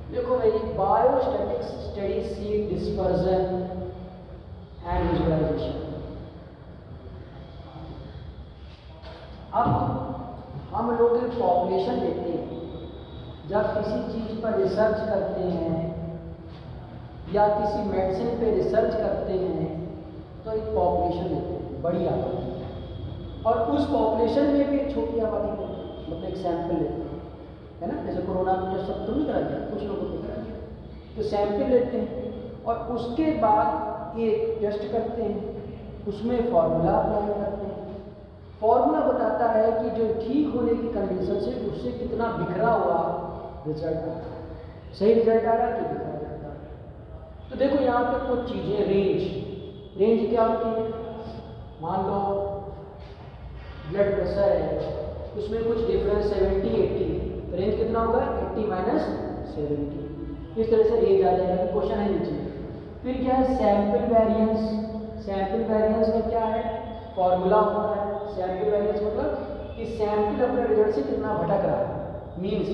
देखो भाई, biostatistics study seat dispersion and visualization. अब हम लोग एक पॉपुलेशन लेते हैं, जब किसी चीज़ पर रिसर्च करते हैं या किसी मेडिसिन पे रिसर्च करते हैं तो एक पॉपुलेशन लेते हैं, बड़ी आबादी, और उस पॉपुलेशन में भी एक छोटी आबादी लेते हैं, मतलब एक सैंपल लेते हैं, है ना। जैसे कोरोना में टेस्ट सब तो नहीं करा दिया, कुछ लोगों को करा दिया, तो सैंपल लेते हैं और उसके बाद एक टेस्ट करते हैं, उसमें फॉर्मूला अप्लाई करते हैं। फॉर्मूला बताता है कि जो ठीक होने की कंडीशन से उससे कितना बिखरा हुआ रिजल्ट आता है, सही रिजल्ट आ रहा है कि बिखरा जाता है। तो देखो यहाँ पे कुछ चीज़ें, रेंज क्या होती है, मान लो ब्लड प्रेशर है, उसमें कुछ डिफरेंस 70-80, तो रेंज कितना होगा, 80 माइनस 70। इस तरह से रेंज आ जाएगा, क्वेश्चन है नीचे। फिर क्या है, सैंपल वेरिएंस। सैंपल वेरिएंस में क्या है, फॉर्मूला होता है। सैंपल वेरिएंस मतलब कि सैंपल अपने रिजल्ट से कितना भटक रहा है, मीन्स।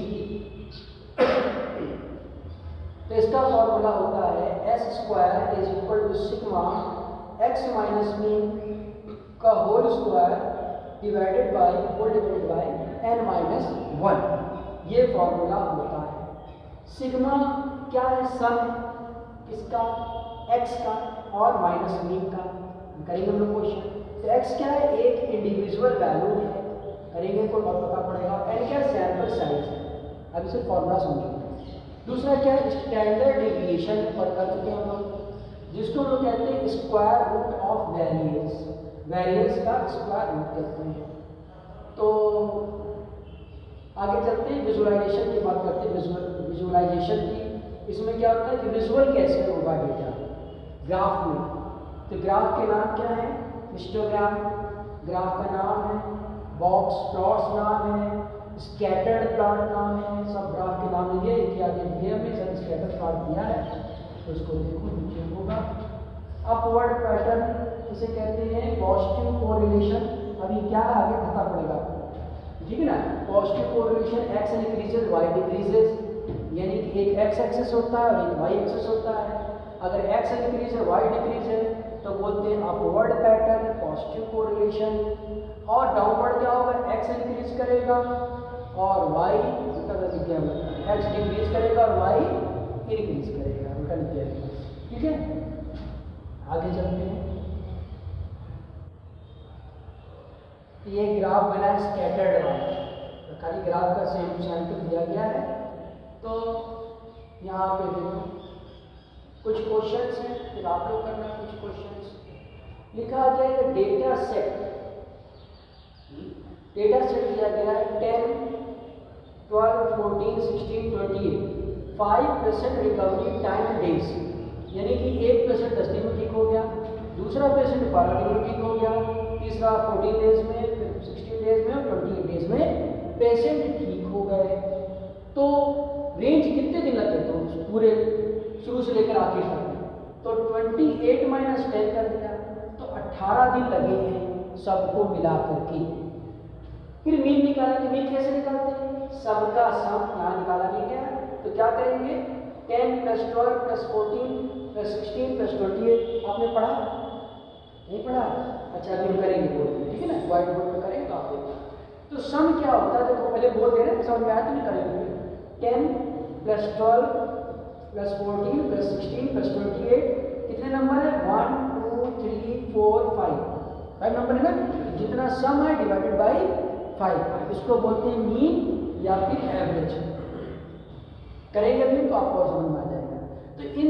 तो इसका फॉर्मूला होता है S² is equal to sigma x minus mean का whole square divided by n minus 1। ये फॉर्मूला होता है। सिग्मा क्या है, सम किसका, x का और माइनस मीन का। करेंगे हम लोग क्वेश्चन, तो x क्या है, एक इंडिविजुअल वैल्यू है, करेंगे को पता पड़ेगा। n क्या, सैंपल साइज है। अब इसे फॉर्मूला समझो। दूसरा क्या है, स्टैंडर्ड डेविएशन पर कर चुके हैं हम लोग, जिसको हम लोग कहते हैं square root of variance. Variance का स्क्वायर रूट कहते हैं। तो आगे चलते हैं, विजुअलाइजेशन की बात करते हैं। विजुअलाइजेशन की इसमें क्या होता है कि विजुअल कैसे होगा डेटा ग्राफ में। तो ग्राफ के नाम क्या है, हिस्टोग्राम ग्राफ का नाम है, बॉक्स प्लॉट्स नाम है, स्कैटर्ड प्लॉट नाम है, सब ग्राफ के नाम लिए कि आगे दिए में सब स्कैटर्ड प्लॉट दिया है, तो इसको देखो नीचे होगा। अपवर्ड पैटर्न इसे कहते हैं पॉजिटिव कोरिलेशन। अभी क्या है आगे पता पड़ेगा, ठीक है ना। Positive correlation, X increases Y decreases, यानी कि एक एक्स एक्सेस होता है और एक वाई एक्सेस होता है। अगर एक्स इंक्रीज है वाई डिक्रीज है तो बोलते हैं अपवर्ड पैटर्न, पॉजिटिव कोरिलेशन। और डाउनवर्ड क्या होगा, एक्स इंक्रीज करेगा और वाई क्या होगा, एक्स डिक्रीज करेगा और वाई इंक्रीज करेगा, उल्टा लिख दिया। ठीक है, आगे चलते हैं। ये ग्राफ बना है स्कैटर्ड वाला, तो खाली ग्राफ का सैंपल दिया गया है। तो यहाँ पे देखो कुछ क्वेश्चंस हैं, फिर आप लोग करना कुछ क्वेश्चंस। लिखा गया है डेटा सेट दिया गया है 10, 12, 14, 16, 28, 5% रिकवरी टाइम डेज, यानी कि एक पेशेंट 10 दिन में ठीक हो गया, दूसरा पेशेंट 12 दिन में ठीक हो गया, तीसरा 14 डेज में, फिर 16 डेज में और 28 डेज में पेशेंट ठीक हो गए। तो रेंज कितने दिन लगे, तो पूरे शुरू से लेकर आखिर तक, तो 28 माइनस 10 कर दिया, तो 18 दिन लगे हैं सबको मिला करके। फिर मीन निकाला, कि मीन कैसे निकालते हैं, सबका सम यहाँ निकाला नहीं गया, तो क्या करेंगे, 10 + 12 + 14 + 16 + 28। आपने पढ़ा नहीं पढ़ा, अच्छा अभी हम करेंगे बोर्ड में, ठीक है ना, व्हाइट बोर्ड में करेंगे तो आप देखो। तो सम क्या होता है, देखो पहले बोल दे रहे हैं, समझ में आया तो नहीं करेंगे। 10 + 12 + 14 + 16 + 28 कितने नंबर है, 1 2 3 4 5 नंबर है ना। जितना सम है डिवाइडेड बाई 5, इसको बोलते हैं मीन या फिर एवरेज। करेंगे अभी तो आपको और समझ में आ जाएगा। तो इन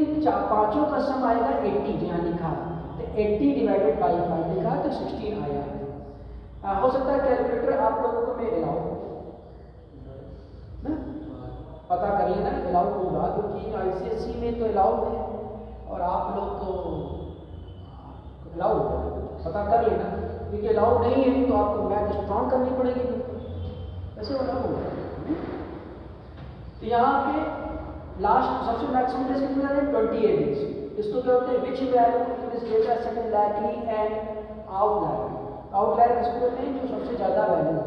पांचों का सम आएगा 80, यहाँ लिखा है, तो 80 डिवाइडेड बाई 5 लिखा तो 16 आया। हो सकता है कैलकुलेटर आप लोगों को मैं अलाउ ना पता कर लेना, अलाउ होगा, क्योंकि ICSE में तो अलाउ है और आप लोग तो अलाउ पता कर लेना, क्योंकि अलाउ नहीं है तो आपको मैथ स्ट्रॉन्ग करनी पड़ेगी, ऐसे अलाउ होगा। तो यहाँ पे लास्ट सबसे मैक्सिमम डेज कितने हैं, 28 डेज। इसको क्या होते हैं, which value in this data set is likely and outlier. Outlier किसको कहते हैं, जो सबसे ज़्यादा वैल्यू है।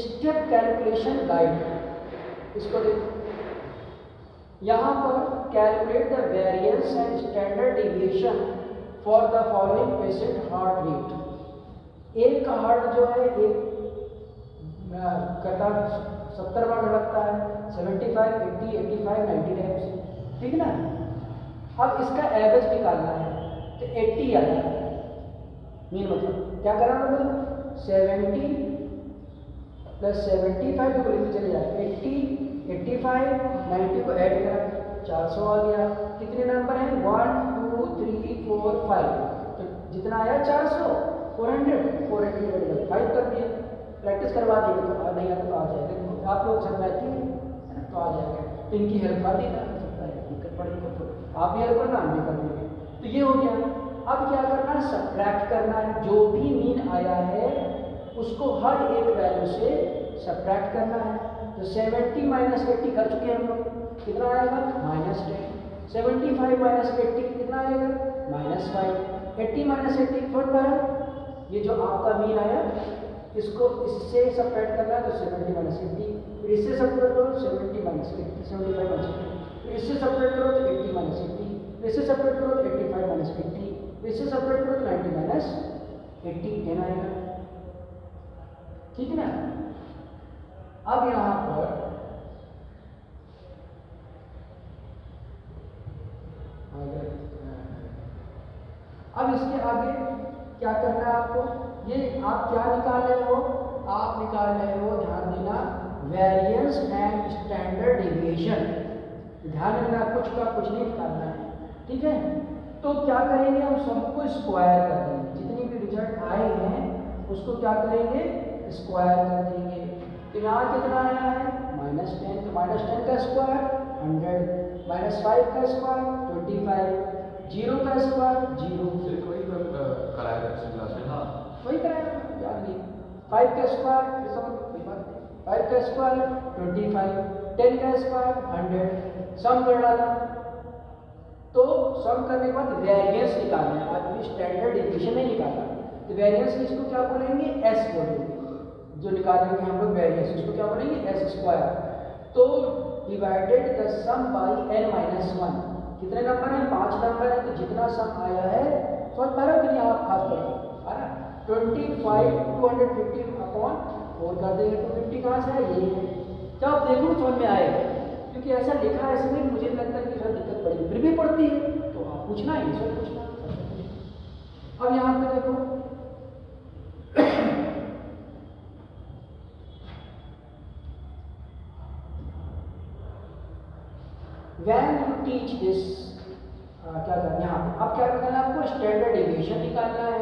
स्टेप कैलकुलेशन गाइड, इसको देखो यहाँ पर calculate the variance and standard deviation for the following patient heart rate. एक का हार्ट जो है एक करता 70 बार धड़कता है, 75, 80, 85, 90 टाइम्स, ठीक है ना। अब इसका एवरेज निकालना है तो 80 आया, मीन मतलब क्या करना मतलब 70 प्लस 75 को लेकर चले जाए 80, 85, 90 को ऐड करा 400 आ गया। कितने नंबर हैं 1, 2, 3, 4, 5, तो जितना आया 400, 400 5 कर दिया। प्रैक्टिस करवा देंगे तो नहीं आता तो आ जाएगा, आप लोग समझाते हैं ना तो आ जाएगा। तो इनकी हेल्प आती ना दिक्कत पड़ेगी तो आप भी हेल्प करना, हम भी कर देंगे। तो ये हो गया। अब क्या करना है, सब्ट्रैक्ट करना है। जो भी मीन आया है उसको हर एक वैल्यू से सब्ट्रैक्ट करना है। तो 70 माइनस 80 कर चुके हैं हम लोग, कितना आएगा -10। 75 माइनस 80 कितना आएगा -5। 80 माइनस 80 थोड़ा बड़ा, ये जो आपका मीन आया इसको इससे सब्ट्रैक्ट करना है तो 70 माइनस 80, फिर इससे सब्ट्रैक्ट करो 70 माइनस 80, 75 माइनस 80, फिर इससे सब्ट्रैक्ट करो तो 80 माइनस 80, फिर इससे सब्ट्रैक्ट करो तो 85 माइनस 80, फिर इससे सब्ट्रैक्ट करो तो 90 माइनस 80 10 आएगा, ठीक है ना। अब यहाँ पर अब इसके आगे क्या करना है आपको, ये आप क्या निकाल रहे हो, आप निकाल रहे हो, ध्यान देना, वेरिएंस एंड स्टैंडर्ड डिविएशन। ध्यान देना कुछ का कुछ नहीं निकालना है, ठीक है। तो क्या करेंगे हम सबको स्क्वायर कर देंगे, जितनी भी रिजल्ट आए हैं उसको क्या करेंगे स्क्वायर कर देंगे। तो यहाँ कितना आया है -10, तो -10 का स्क्वायर 100, -5 का स्क्वायर 25, 0 का स्क्वायर 0। वही कराया याद नहीं। 5 का स्क्वायर 5 का स्क्वायर 25, 10 का स्क्वायर 100, सम कर डाला। तो सम करने के बाद वेरिएंस निकालना है, आज स्टैंडर्ड डिविएशन नहीं निकालना। तो वेरिएंस इसको क्या बोलेंगे एस बोलेंगे, जो निकालेंगे हम लोग वेरिएंस उसको क्या बोलेंगे एस स्क्वायर। तो divided the sum by n-1, कितने नंबर हैं 5 नंबर है, तो जितना सम आया है समझ पा रहे हो कि नहीं आप, खास करके है ना 25 250 अपॉन 4 कर देंगे। तो 50 कहाँ से है, ये है। जब देखो समझ में आएगा, क्योंकि ऐसा लिखा है इसमें, मुझे लगता है कि सर दिक्कत पड़ेगी, फिर भी पड़ती है तो आप पूछना है सर पूछना। अब यहाँ पे देखो when you teach this क्या करना है यहाँ पे, अब क्या करना है आपको स्टैंडर्ड डिविएशन निकालना है,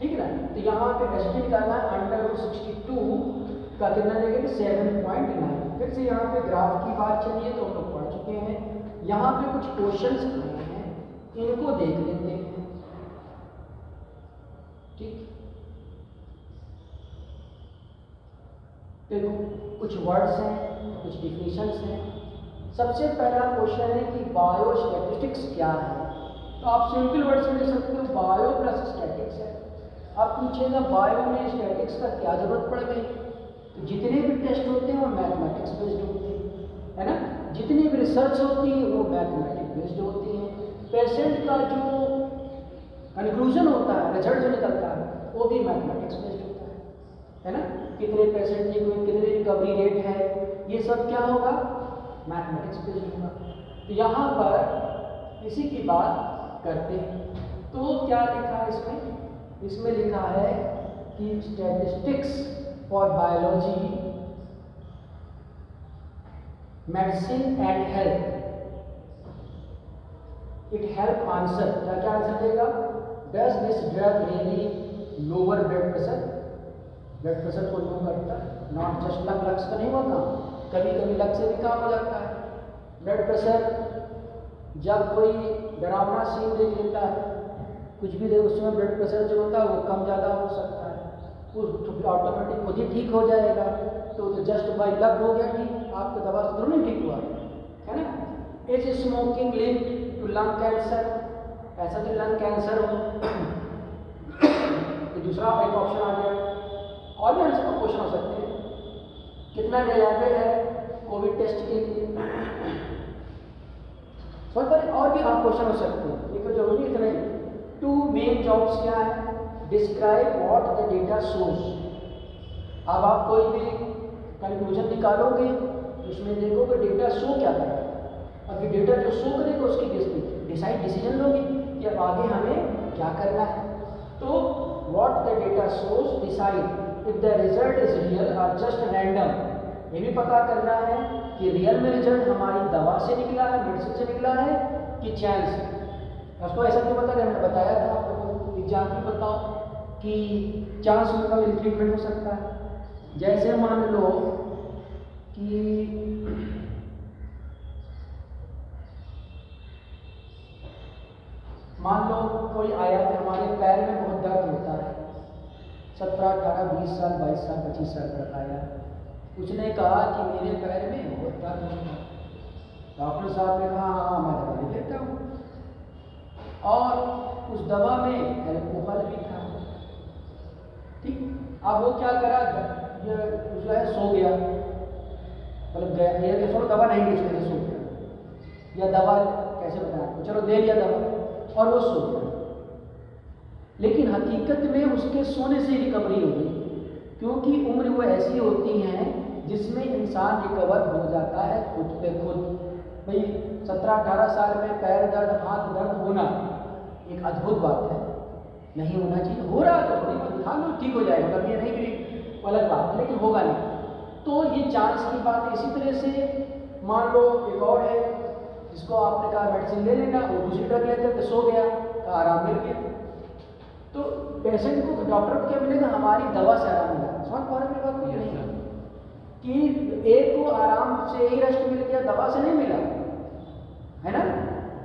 ठीक है ना। तो यहाँ पे एस निकालना है √62 का कितना लगेगा 7.9। फिर से यहाँ पे ग्राफ की बात चली है तो हम लोग पढ़ चुके हैं। यहाँ पे कुछ क्वेश्चंस आए हैं, इनको देख लेते हैं, ठीक। देखो कुछ वर्ड्स हैं, कुछ डिफिनेशंस हैं। सबसे पहला क्वेश्चन है कि बायोस्टैटिस्टिक्स क्या है। तो आप सिंपल वर्ड्स में ले सकते हो बायो प्लस स्टैटिक्स है। अब पूछेगा बायो में स्टैटिक्स का क्या जरूरत पड़ गई, तो जितने भी टेस्ट होते हैं वो मैथमेटिक्स बेस्ड होते हैं, है ना। जितनी भी रिसर्च होती है वो मैथमेटिक्स बेस्ड होती है। पेशेंट का जो कंक्लूजन होता है, रिजल्ट जो निकलता है वो भी मैथमेटिक्स बेस्ड होता है ना। कितने पेशेंट की कितनी रिकवरी रेट है, ये सब क्या होगा मैथमेटिक्स बेस्ड होगा। तो यहाँ पर इसी की बात करते हैं। तो क्या लिखा है इसमें, इसमें लिखा है कि statistics for biology medicine and health, it help answer, क्या क्या आंसर देगा, does this drug really lower blood pressure, blood pressure को लो करता है, नॉट जस्ट लक्स का नहीं होगा, कभी कभी लक्स से भी काम हो जाता है। ब्लड प्रेशर जब कोई डरावना सीन देख लेता है, कुछ भी दे, उसमें ब्लड प्रेशर जो होता है वो कम ज़्यादा हो सकता है, वो ऑटोमेटिक खुद ही ठीक हो जाएगा। तो जस्ट बाय लक हो गया ठीक, आपको दवा से जरूर नहीं ठीक हुआ, है ना। Is smoking link to lung cancer, ऐसा तो लंग कैंसर हो तो दूसरा एक ऑप्शन आ गया। और भी आंसर क्वेश्चन हो सकते हैं, कितना रिलायबल है कोविड टेस्ट के लिए, क्वेश्चन हो सकते हैं, ये कोई जरूरी इतना ही। 2 मेन जॉब्स क्या है? Describe what the data shows. अब आप कोई भी कंक्लूजन निकालोगे, उसमें देखोगे डेटा शो क्या कर रहा है। अब ये डेटा जो शो करेगा उसकी डिसीजन लोगे कि अब आगे हमें क्या करना है। तो what the data shows decide if the result is real और जस्ट रैंडम। ये भी पता करना है कि रियल में रिजल्ट हमारी दवा से निकला है, मेडिसिन से निकला है कि चांस से। उसको ऐसा क्यों बता रहे, हमने बताया था आपको एग्जाम्पल बताओ कि चांस मतलब इंक्रीमेंट हो सकता है। जैसे मान लो कि मान लो कोई आया कि हमारे पैर में बहुत दर्द होता है, 17, 18, 20 साल, 22 साल, 25 साल तक आया, उसने कहा कि मेरे पैर में बहुत दर्द होता है। डॉक्टर साहब ने कहा हाँ मैं दवा ले लेता हूँ, और उस दवा में अल्कोहल भी था। ठीक, अब वो क्या करा, जो है सो गया, मतलब गया ये थोड़ा दवा नहीं ली, उसने सो गया, या दवा कैसे बताया, चलो दे लिया दवा और वो सो गया। लेकिन हकीकत में उसके सोने से रिकवरी हो गई, क्योंकि उम्र वो ऐसी होती है जिसमें इंसान रिकवर हो जाता है खुद पे खुद। भाई 17-18 साल में पैर दर्द, हाथ दर्द होना एक अद्भुत बात है, नहीं होना चाहिए। हो रहा तो थोड़ी बहुत खा लो ठीक हो जाएगा, कभी नहीं भी अलग बात है, लेकिन होगा नहीं। तो ये चांस की बात है। इसी तरह से मान लो एक और है जिसको आपने कहा मेडिसिन ले लेना, वो दूसरी ड्रग लेते तो सो गया, तो आराम मिल गया। तो पेशेंट को डॉक्टर को क्या मिलेगा, हमारी दवा से आराम मिला। समझ पा रहे बात को नहीं कि एक को आराम से ही रेस्ट मिल गया, दवा से नहीं मिला, है ना।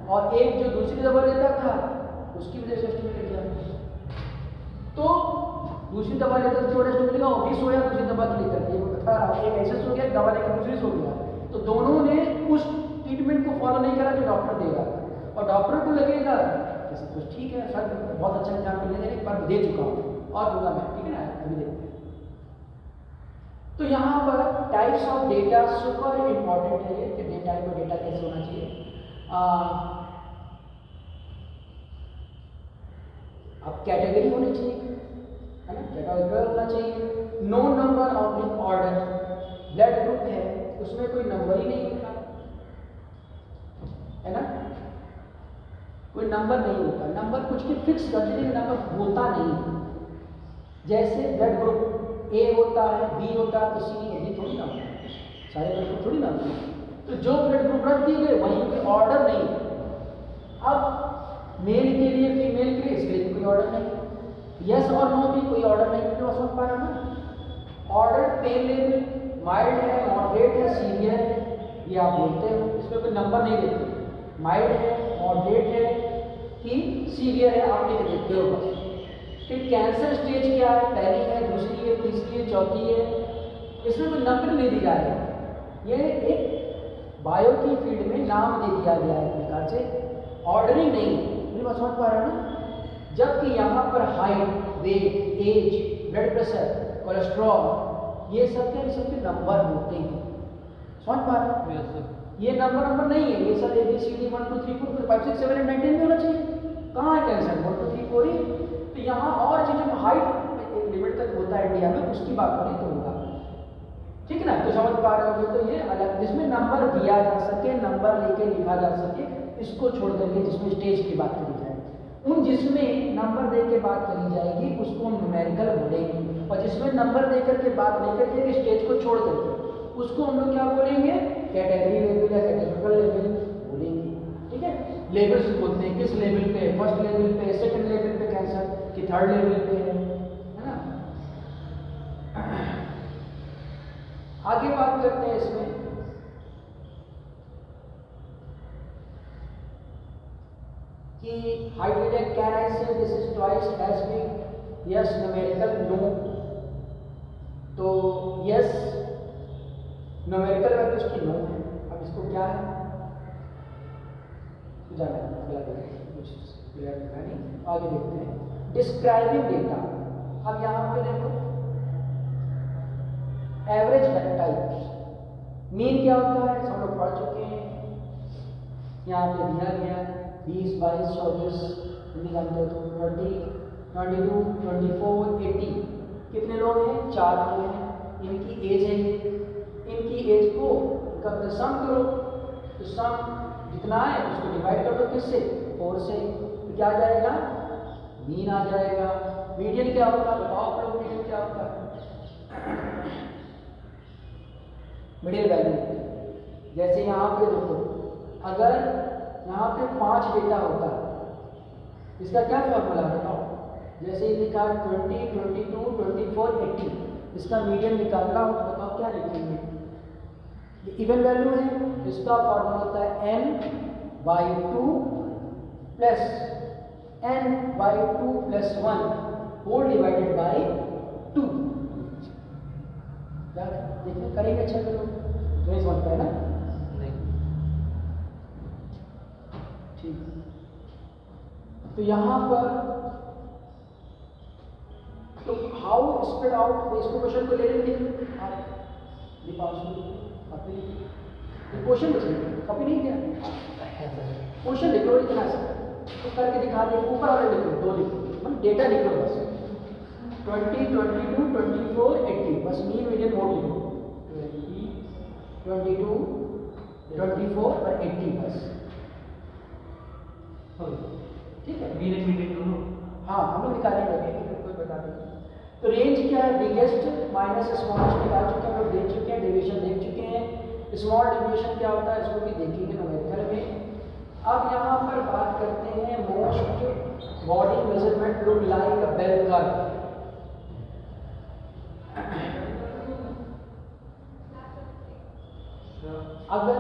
और एक जो दूसरी दवा लेता था उसकी वजह से रेस्ट मिल गया। तो दूसरी दवा लेकर तो रेस्ट मिलेगा, वो भी सोया दूसरी दवा के लेकर, ये बता रहा हूँ, एक ऐसे सो गया, दवा लेकर दूसरी सो गया। तो दोनों ने उस ट्रीटमेंट को फॉलो नहीं करा जो डॉक्टर दे रहा था, और डॉक्टर को लगेगा जैसे कुछ ठीक है, सर बहुत अच्छा एग्जाम्पल ले लेने पर दे चुका हूँ और दूंगा मैं, ठीक है ना, अभी देखते हैं। तो यहाँ पर types of data super important है ये, कि डेटा को डेटा कैसे होना चाहिए। अब कैटेगरी होनी चाहिए, है ना, कैटेगरी होना चाहिए। No number of order, blood group है उसमें कोई नंबर ही नहीं होता, है ना, कोई नंबर नहीं होता। नंबर कुछ भी फिक्स कर देंगे, नंबर होता नहीं। जैसे ब्लड ग्रुप ए होता है, बी होता है, तो सी डी थोड़ी ना होता है, सारे ब्लड ग्रुप थोड़ी ना होते हैं। तो जो ब्लड ग्रुप रख दिए गए वहीं कोई ऑर्डर नहीं। अब मेल के लिए फीमेल के लिए इसके लिए कोई ऑर्डर नहीं, यस और नो भी कोई ऑर्डर नहीं, तो समझ पा रहा ना। ऑर्डर पेन लेवल, माइल्ड है, मॉडरेट है, सीवियर है, ये आप बोलते हो, इसमें कोई नंबर नहीं देते। माइल्ड है, मॉडरेट है कि सीवियर है, आप लिख देते हो बस। फिर कैंसर स्टेज क्या है, पहली है, दूसरी है, तीसरी है, चौथी है, इसमें कोई नंबर नहीं दी जा रही। ये एक बायो की फील्ड में नाम दे दिया गया है एक प्रकार से, ऑर्डरिंग नहीं। मुझे समझ पा रहा है ना। जबकि यहाँ पर height, weight, age, blood pressure, cholesterol, ये सब के नंबर होते हैं। समझ पा रहे हैं? ये नंबर नहीं है, ये सब ABCD 1 2 3 4 5 6 7 8 9 10 भी होना चाहिए। कहाँ है कैंसर, 1 2 3 4 ही। तो यहाँ और चीज़ों में हाइट एक लिमिट तक होता है इंडिया में, उसकी बात करें तो होगा, ठीक है ना। तो समझ पा रहे हो, तो ये अलग जिसमें नंबर दिया जा सके, नंबर लेके लिखा जा सके, इसको छोड़ करके जिसमें स्टेज की बात करी जाए, उन जिसमें नंबर दे के बात करी जाएगी उसको हम न्यूमेरिकल बोलेंगे, और जिसमें नंबर दे करके बात नहीं करके स्टेज को छोड़ करके उसको हम लोग क्या बोलेंगे, कैटेगरी लेवल या कैटेगोरिकल लेवल बोलेंगे, ठीक है। लेवल्स बोलते हैं, किस लेवल पे, फर्स्ट लेवल पे, सेकंड लेवल पे कैंसर कि थर्ड लेवल पे है ना। आगे बात करते हैं इसमें कि hydrogen can I say this is twice as big, yes numerical, no. तो यस न्यूमेरिकल वैल्यू उसकी नो है। अब इसको क्या है जाना कुछ क्लियर दिखा नहीं, आगे देखते हैं। डिस्क्राइबिंग डेटा, अब यहाँ पे देखो एवरेज टाइप्स, मीन क्या होता है सब लोग पढ़ चुके हैं, यहाँ पे दिया गया है 20, 22, 24 हिंदी जानते हो तो 20, 22, 24, 80 कितने लोग हैं? 4 लोग हैं। इनकी एज है, इनकी एज को इनका सम करो, तो सम जितना है उसको डिवाइड कर दो किससे? 4 से। तो क्या आ जाएगा? मीन आ जाएगा। मीडियन क्या होता है बताओ आप लोग, मीडियन क्या होता है? Middle value. जैसे यहाँ पे देखो, अगर यहाँ पे 5 डेटा होता है, इसका क्या फॉर्मूला बताओ? जैसे लिखा 20, 22, 24, 80, इसका मीडियन निकालना हो तो बताओ क्या लिखेंगे? ये इवन वैल्यू है, इसका फॉर्मूला होता है n/2 plus n/2 + 1 whole divided by 2। क्या देखिए करेंगे? अच्छा करो, नहीं समझता है ना? नहीं। ठीक, तो यहाँ पर तो हाउ स्प्रेड आउट, इसको क्वेश्चन को ले लेंगे आप क्वेश्चन कॉपी नहीं किया, क्वेश्चन लिख लो इतना सा तो करके दिखा दे। ऊपर वाले लिखो, 2 लिखो, मतलब डेटा लिख लो बस 20, 22, 24, 80, बस मीन मीडियन मोड लिखो 20, 22, 24 और 80 बस। ठीक है, मीन मीडियन दोनों। हाँ हम लोग निकालेंगे, कोई बता देंगे। तो रेंज क्या है? बिगेस्ट माइनस स्मॉलेस्ट निकाल चुके हैं हम लोग, देख चुके हैं, डेविएशन देख चुके हैं। स्मॉल डेविएशन क्या होता है इसको भी देखेंगे न्यूमेरिकल में। अब यहाँ पर बात करते हैं most body measurement look like a bell curve. अगर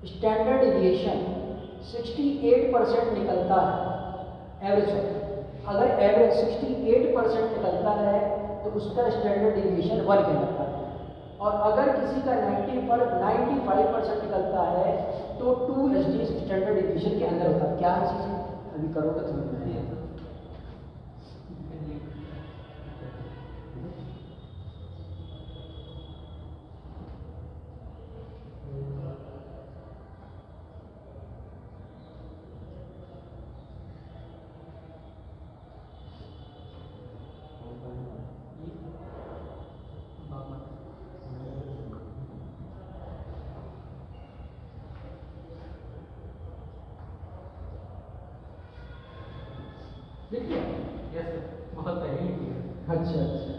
स्टैंडर्ड डेविएशन 68% निकलता है एवरेज, अगर एवरेज 68% निकलता है तो उसका स्टैंडर्ड डेविएशन 1 कहलाता है। और अगर किसी का 95% निकलता है तो 2 SD स्टैंडर्ड डेविएशन के अंदर होता है। क्या चीज़ है अभी करोगे तो समझ में आएगा। देखिए यस बहुत पहले ही। अच्छा अच्छा,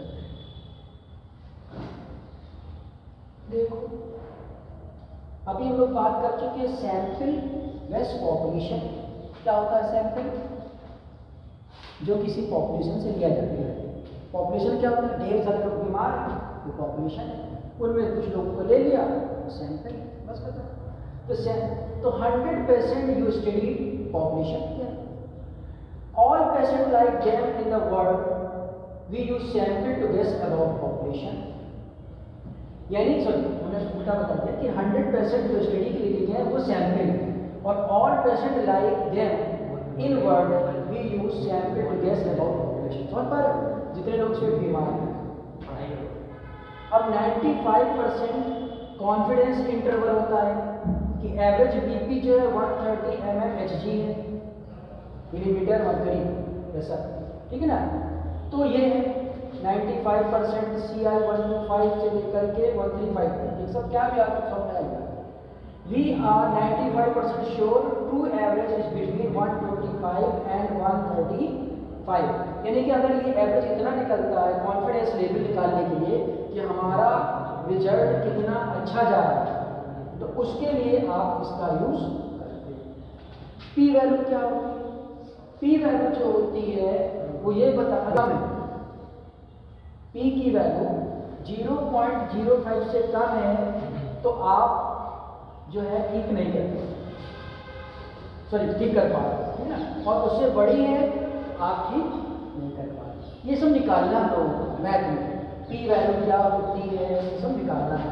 देखो अभी हम लोग बात कर चुके हैं सैंपल वेस पॉपुलेशन। क्या होता है सैंपल? जो किसी पॉपुलेशन से लिया जाता है। पॉपुलेशन क्या होता है? ढेर सारे लोग बीमार हैं तो पॉपुलेशन है, उनमें कुछ लोगों को ले लिया तो सैंपल, बस खत्म। तो 100% यू स्टडी पॉपुलेशन क्या? All patients like them in the world, we use sample to guess about population. यानी सॉरी हमने उल्टा बता दिया कि 100% जो स्टडी के लिए है वो सैंपल, और all patients like them in world we use sample to guess about population। समझ पा रहे हो? जितने लोग इसमें बीमार हैं। अब 95% कॉन्फिडेंस इंटरवल होता है कि एवरेज बीपी जो है 130 mmHg है, मिलीमीटर मरकरी ऐसा, ठीक है ना? तो ये है 95% CI 125 से लेकर के 135 तक, ये सब क्या भी आपको समझ आएगा। We are 95% sure true average is between 125 and 135। यानी कि अगर ये एवरेज इतना निकलता है कॉन्फिडेंस लेवल निकालने के लिए कि हमारा रिजल्ट कितना अच्छा जा रहा है, तो उसके लिए आप इसका यूज करते हैं। पी वैल्यू क्या होती है? पी वैल्यू जो होती है वो ये बताता है पी की वैल्यू 0.05 से कम है तो आप जो है ठीक नहीं करते, सॉरी ठीक कर पा रहे, है ना? और उससे बड़ी है आप ठीक नहीं कर पा रहे। ये सब निकालना हम लोगों को मैथ में, पी वैल्यू क्या होती है ये सब निकालना है।